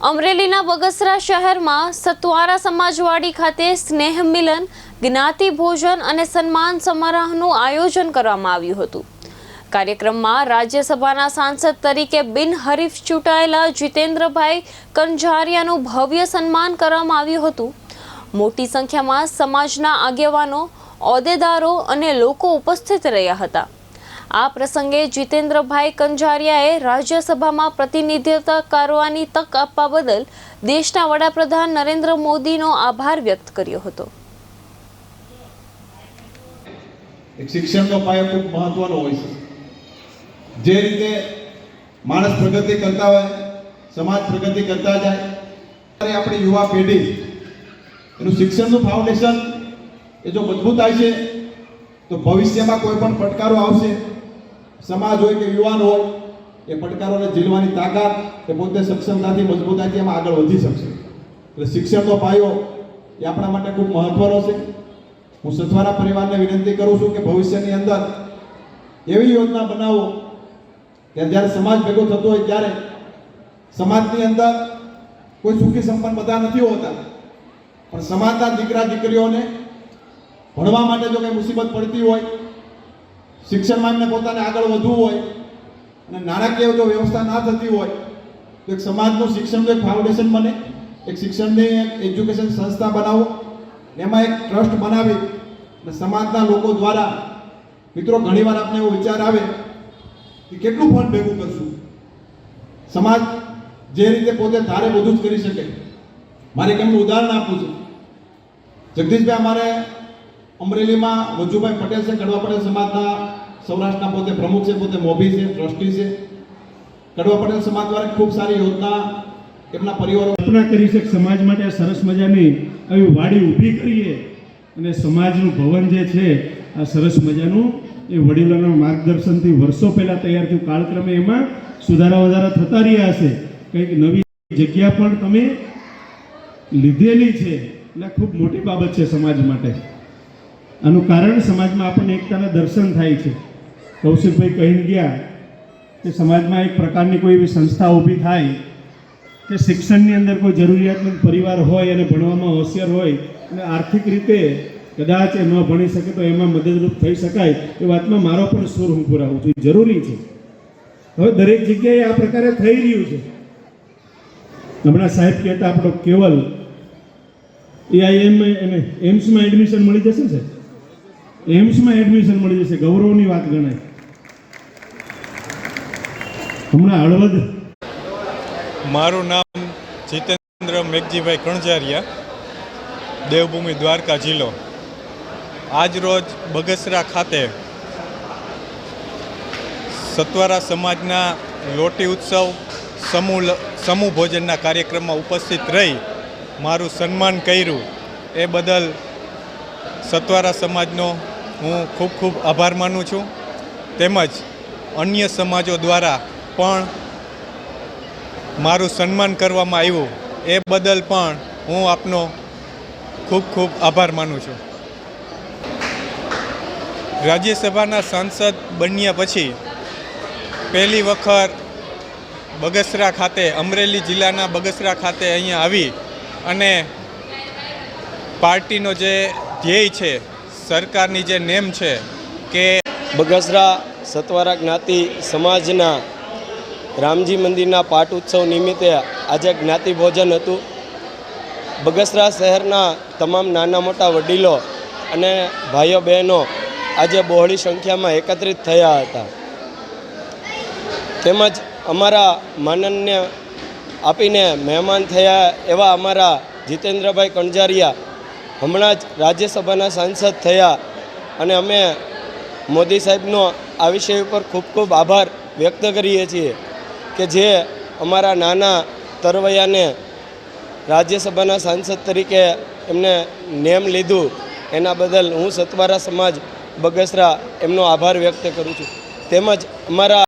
અમરેલીના બગસરા શહેરમાં સતવારા સમાજવાડી ખાતે સ્નેહ મિલન, જ્ઞાતિ ભોજન અને સન્માન સમારોહનું આયોજન કરવામાં આવ્યું હતું। કાર્યક્રમમાં રાજ્યસભાના સાંસદ તરીકે બિનહરીફ ચૂંટાયેલા જીતેન્દ્રભાઈ કંજારિયાનું ભવ્ય સન્માન કરવામાં આવ્યું હતું। મોટી સંખ્યામાં સમાજના આગેવાનો, હોદ્દેદારો અને લોકો ઉપસ્થિત રહ્યા હતા। આ પ્રસંગે જીતેન્દ્રભાઈ કંજારિયાએ રાજ્યસભામાં પ્રતિનિધિત્વ કરવાની તક આપવા બદલ દેશના વડાપ્રધાન નરેન્દ્ર મોદીનો આભાર વ્યક્ત કર્યો હતો। એક શિક્ષણનો પાયો ખૂબ મહત્વનો હોય છે। જે રીતે માણસ પ્રગતિ કરતા હોય, સમાજ પ્રગતિ કરતા જાય, ત્યારે આપણી યુવા પેઢી એનું શિક્ષણનું ફાઉન્ડેશન એ જો મજબૂત થાય છે તો ભવિષ્યમાં કોઈ પણ પડકારો આવશે, સમાજ હોય કે યુવાન હોય, એ પડકારોને ઝીલવાની તાકાત એ પોતે સક્ષમતાથી, મજબૂતાઈથી એમાં આગળ વધી શકશે। એટલે શિક્ષણનો પાયો એ આપણા માટે ખૂબ મહત્વનો છે। હું સથવારા પરિવારને વિનંતી કરું છું કે ભવિષ્યની અંદર એવી યોજના બનાવો કે જ્યારે સમાજ ભેગો થતો હોય ત્યારે સમાજની અંદર કોઈ સુખી સંપન્ન બધા નથી હોતા, પણ સમાજના દીકરા દીકરીઓને ભણવા માટે જો કંઈ મુસીબત પડતી હોય, શિક્ષણમાં એમને પોતાને આગળ વધવું હોય અને નાણાકીય જો વ્યવસ્થા ના થતી હોય તો એક સમાજનું શિક્ષણનું એક ફાઉન્ડેશન બને, એક શિક્ષણની એક એજ્યુકેશન સંસ્થા બનાવો, એમાં એક ટ્રસ્ટ બનાવી અને સમાજના લોકો દ્વારા, મિત્રો ઘણીવાર આપણે એવો વિચાર આવે કે કેટલું ફંડ ભેગું કરશું, સમાજ જે રીતે પોતે ધારે બધું જ કરી શકે। મારે એક એમનું ઉદાહરણ આપવું છે। જગદીશભાઈ અમારે અમરેલીમાં વજુભાઈ પટેલ છે, કડવા પટેલ સમાજના સૌરાષ્ટ્રના પોતે પ્રમુખ છે, પોતે મોભી છે, ટ્રસ્ટી છે। કડવા પટેલ સમાજ દ્વારા ખૂબ સારી યોજના એમના પરિવારો કલ્પના કરી છે। સમાજ માટે સરસ મજાની આવી વાડી ઊભી કરીએ અને સમાજનું ભવન જે છે આ સરસ મજાનું એ વડીલોના માર્ગદર્શનથી વર્ષો પહેલાં તૈયાર થયું। કાળક્રમે એમાં સુધારા વધારા થતા રહ્યા હશે, કંઈક નવી જગ્યા પણ તમે લીધેલી છે, એટલે ખૂબ મોટી બાબત છે સમાજ માટે। આનું કારણ સમાજમાં આપણને એકતાના દર્શન થાય છે। કૌશિકભાઈ કહીને ગયા કે સમાજમાં એક પ્રકારની કોઈ એવી સંસ્થા ઊભી થાય કે શિક્ષણની અંદર કોઈ જરૂરિયાતમંદ પરિવાર હોય અને ભણવામાં હોશિયાર હોય અને આર્થિક રીતે કદાચ એ ન ભણી શકે તો એમાં મદદરૂપ થઈ શકાય, એ વાતમાં મારો પણ સુર હું પુરાવું છું, જરૂરી છે। હવે દરેક જગ્યાએ આ પ્રકારે થઈ રહ્યું છે। હમણાં સાહેબ કહેતા આપણો કેવલ એમ્સમાં એડમિશન મળી જશે ને, એમ્સમાં એડમિશન મળી જશે, ગૌરવની વાત ગણાય। હમણાં હળવદ, મારું નામ જીતેન્દ્ર મેઘજીભાઈ કણજારિયા, દેવભૂમિ દ્વારકા જિલ્લો। આજ રોજ બગસરા ખાતે સતવારા સમાજના લોટી ઉત્સવ સમૂહ ભોજનના કાર્યક્રમમાં ઉપસ્થિત રહી મારું સન્માન કર્યું, એ બદલ સતવારા સમાજનો હું ખૂબ ખૂબ આભાર માનું છું। તેમજ અન્ય સમાજો દ્વારા પણ મારું સન્માન કરવામાં આવ્યું, એ બદલ પણ હું આપનો ખૂબ ખૂબ આભાર માનું છું। રાજ્યસભાના સાંસદ બન્યા પછી પહેલી વખત બગસરા ખાતે, અમરેલી જિલ્લાના બગસરા ખાતે અહીંયા આવી અને પાર્ટીનો જે ધ્યેય છે, સરકારની જે નેમ છે કે બગસરા સતવારા જ્ઞાતિ સમાજના રામજી મંદિરના પાટ ઉત્સવ નિમિત્તે આજે જ્ઞાતિ ભોજન હતું। બગસરા શહેરના તમામ નાના મોટા વડીલો અને ભાઈઓ બહેનો આજે બહોળી સંખ્યામાં એકત્રિત થયા હતા। તેમજ અમારા માનનને આપીને મહેમાન થયા એવા અમારા જીતેન્દ્રભાઈ કંજારિયા હમણાં જ રાજ્યસભાના સાંસદ થયા અને અમે મોદી સાહેબનો આ વિષય ઉપર ખૂબ ખૂબ આભાર વ્યક્ત કરીએ છીએ કે જે અમારા નાના તરવૈયાને રાજ્યસભાના સાંસદ તરીકે એમને નેમ લીધું, એના બદલ હું સતવારા સમાજ બગસરા એમનો આભાર વ્યક્ત કરું છું। તેમજ અમારા